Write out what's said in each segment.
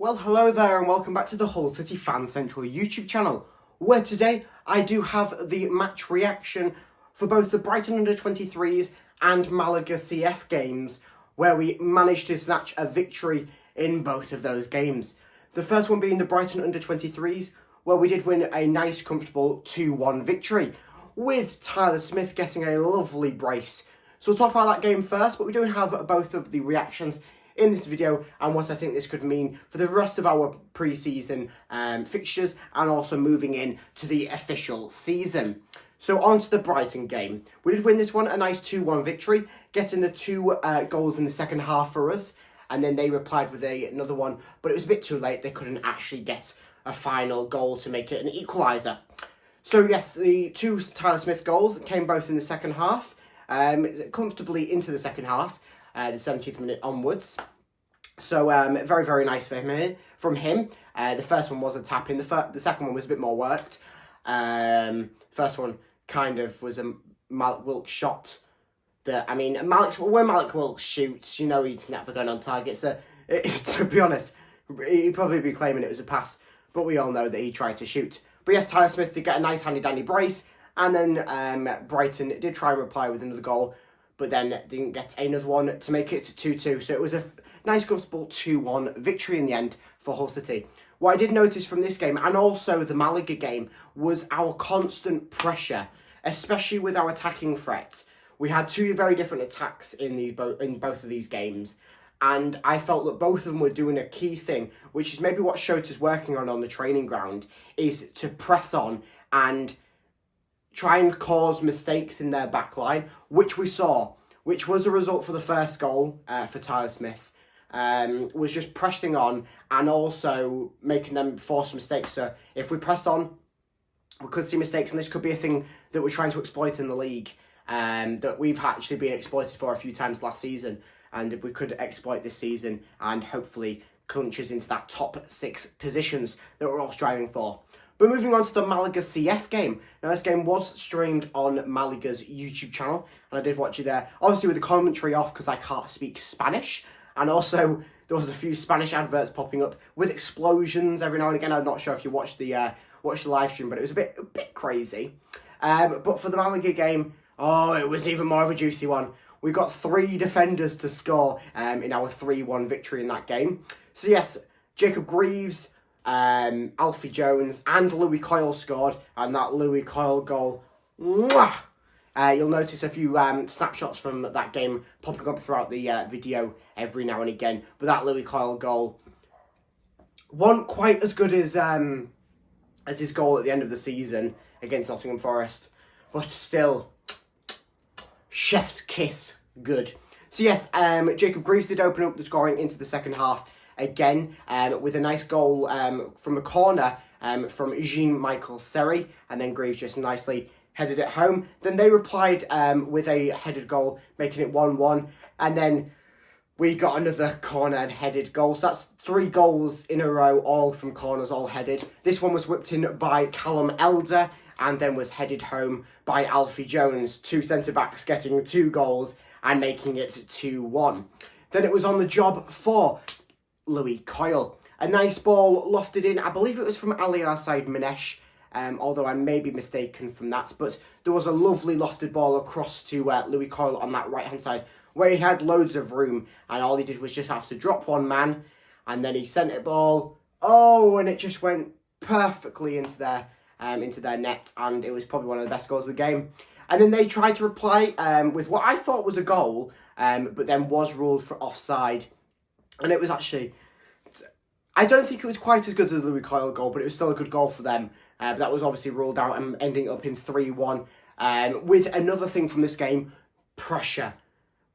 Well, hello there and welcome back to the Hull City Fan Central YouTube channel, where today I do have the match reaction for both the Brighton U23's and Malaga CF games, where we managed to snatch a victory in both of those games. The first one being the Brighton U23's, where we did win a nice comfortable 2-1 victory, with Tyler Smith getting a lovely brace. So we'll talk about that game first, but we do have both of the reactions in this video and what I think this could mean for the rest of our pre-season fixtures and also moving in to the official season. So on to the Brighton game. We did win this one, a nice 2-1 victory, getting the two goals in the second half for us, and then they replied with another one, but it was a bit too late. They couldn't actually get a final goal to make it an equaliser. So yes, the two Tyler Smith goals came both in the second half, comfortably into the second half, the 70th minute onwards. So very, very nice from him. The first one was a tap in. The second one was a bit more worked. First one kind of was a Malik Wilks shot. When Malik Wilks shoots, you know he's never going on target. So to be honest, he'd probably be claiming it was a pass, but we all know that he tried to shoot. But yes, Tyler Smith did get a nice handy-dandy brace, and then Brighton did try and reply with another goal, but then didn't get another one to make it 2-2. So it was a nice, comfortable 2-1 victory in the end for Hull City. What I did notice from this game, and also the Malaga game, was our constant pressure, especially with our attacking threat. We had two very different attacks in both of these games, and I felt that both of them were doing a key thing, which is maybe what Shota's working on the training ground, is to press on and try and cause mistakes in their back line, which we saw, which was a result for the first goal for Tyler Smith, was just pressing on and also making them force mistakes. So if we press on, we could see mistakes, and this could be a thing that we're trying to exploit in the league, that we've actually been exploited for a few times last season, and if we could exploit this season and hopefully clinch us into that top 6 positions that we're all striving for. But moving on to the Malaga CF game. Now, this game was streamed on Malaga's YouTube channel, and I did watch it there. Obviously with the commentary off because I can't speak Spanish, and also there was a few Spanish adverts popping up with explosions every now and again. I'm not sure if you watched the live stream, but it was a bit crazy. But for the Malaga game, it was even more of a juicy one. We got 3 defenders to score in our 3-1 victory in that game. So yes, Jacob Greaves, Alfie Jones and Louis Coyle scored, and that Louis Coyle goal, mwah! You'll notice a few snapshots from that game popping up throughout the video every now and again, but that Louis Coyle goal wasn't quite as good as his goal at the end of the season against Nottingham Forest, but still, chef's kiss good. So yes, Jacob Greaves did open up the scoring into the second half again, with a nice goal from a corner from Jean-Michel Seri, and then Greaves just nicely headed it home. Then they replied with a headed goal, making it 1-1, and then we got another corner and headed goal. So that's 3 goals in a row, all from corners, all headed. This one was whipped in by Callum Elder, and then was headed home by Alfie Jones, 2 centre-backs getting 2 goals and making it 2-1. Then it was on the job for Louis Coyle. A nice ball lofted in, I believe it was from Aliarside Manesh, although I may be mistaken from that, but there was a lovely lofted ball across to Louis Coyle on that right-hand side, where he had loads of room, and all he did was just have to drop one man, and then he sent it ball, and it just went perfectly into their net, and it was probably one of the best goals of the game. And then they tried to reply with what I thought was a goal, but then was ruled for offside. And it was actually, I don't think it was quite as good as the Louis Coyle goal, but it was still a good goal for them. But that was obviously ruled out and ending up in 3-1. With another thing from this game, pressure.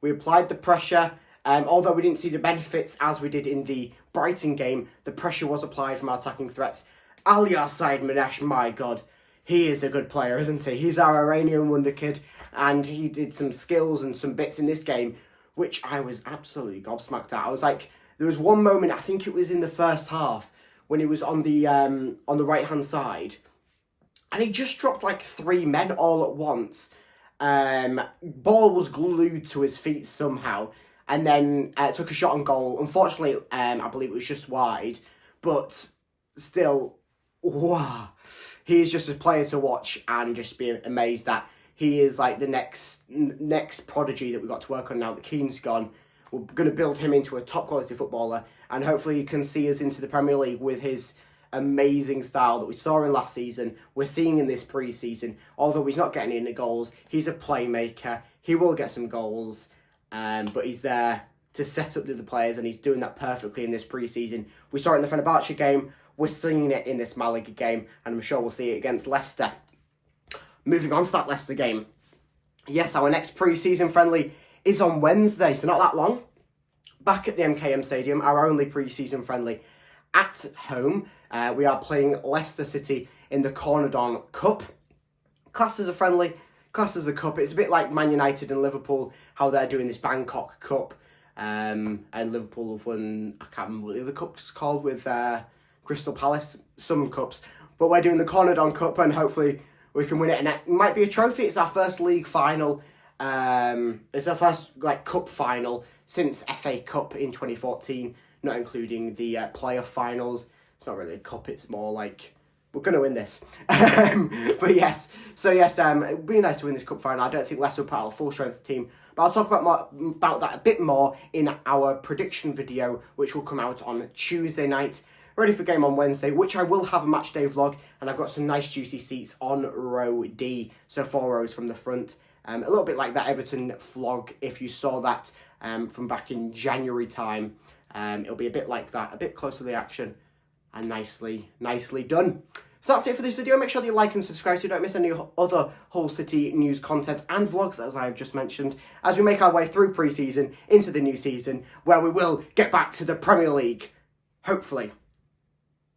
We applied the pressure. Although we didn't see the benefits as we did in the Brighton game, the pressure was applied from our attacking threats. Aliarside Manesh, my God, he is a good player, isn't he? He's our Iranian wonder kid, and he did some skills and some bits in this game, which I was absolutely gobsmacked at. I was like, there was one moment, I think it was in the first half, when he was on the right-hand side, and he just dropped like 3 men all at once. Ball was glued to his feet somehow, and then took a shot on goal. Unfortunately, I believe it was just wide. but still, wow, he is just a player to watch and just be amazed that he is like the next prodigy that we've got to work on now that Keane's gone. We're going to build him into a top quality footballer, and hopefully he can see us into the Premier League with his amazing style that we saw in last season. We're seeing in this pre-season. Although he's not getting any goals, he's a playmaker. He will get some goals, but he's there to set up the other players, and he's doing that perfectly in this pre-season. We saw it in the Fenerbahce game. We're seeing it in this Malaga game, and I'm sure we'll see it against Leicester. Moving on to that Leicester game. Yes, our next pre-season friendly is on Wednesday, so not that long. Back at the MKM Stadium, our only pre-season friendly at home. We are playing Leicester City in the Cornerdon Cup. Classed as a friendly, classed as a cup. It's a bit like Man United and Liverpool, how they're doing this Bangkok Cup. And Liverpool have won, I can't remember what the other cup's called, with Crystal Palace, some cups. But we're doing the Cornerdon Cup, and hopefully we can win it. And it might be a trophy. It's our first league final. It's our first cup final since FA Cup in 2014, not including the playoff finals. It's not really a cup, it's more like, we're going to win this. But yes, it'd be nice to win this cup final. I don't think Leicester will put out a full strength team, but I'll talk about that a bit more in our prediction video, which will come out on Tuesday night. Ready for game on Wednesday, which I will have a match day vlog, and I've got some nice juicy seats on row D, so 4 rows from the front. A little bit like that Everton vlog, if you saw that from back in January time. It'll be a bit like that, a bit closer to the action, and nicely done. So that's it for this video. Make sure that you like and subscribe so you don't miss any other Hull City news content and vlogs, as I've just mentioned, as we make our way through pre-season into the new season, where we will get back to the Premier League. Hopefully.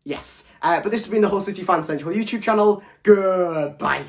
Yes. But this has been the Hull City Fan Central YouTube channel. Goodbye.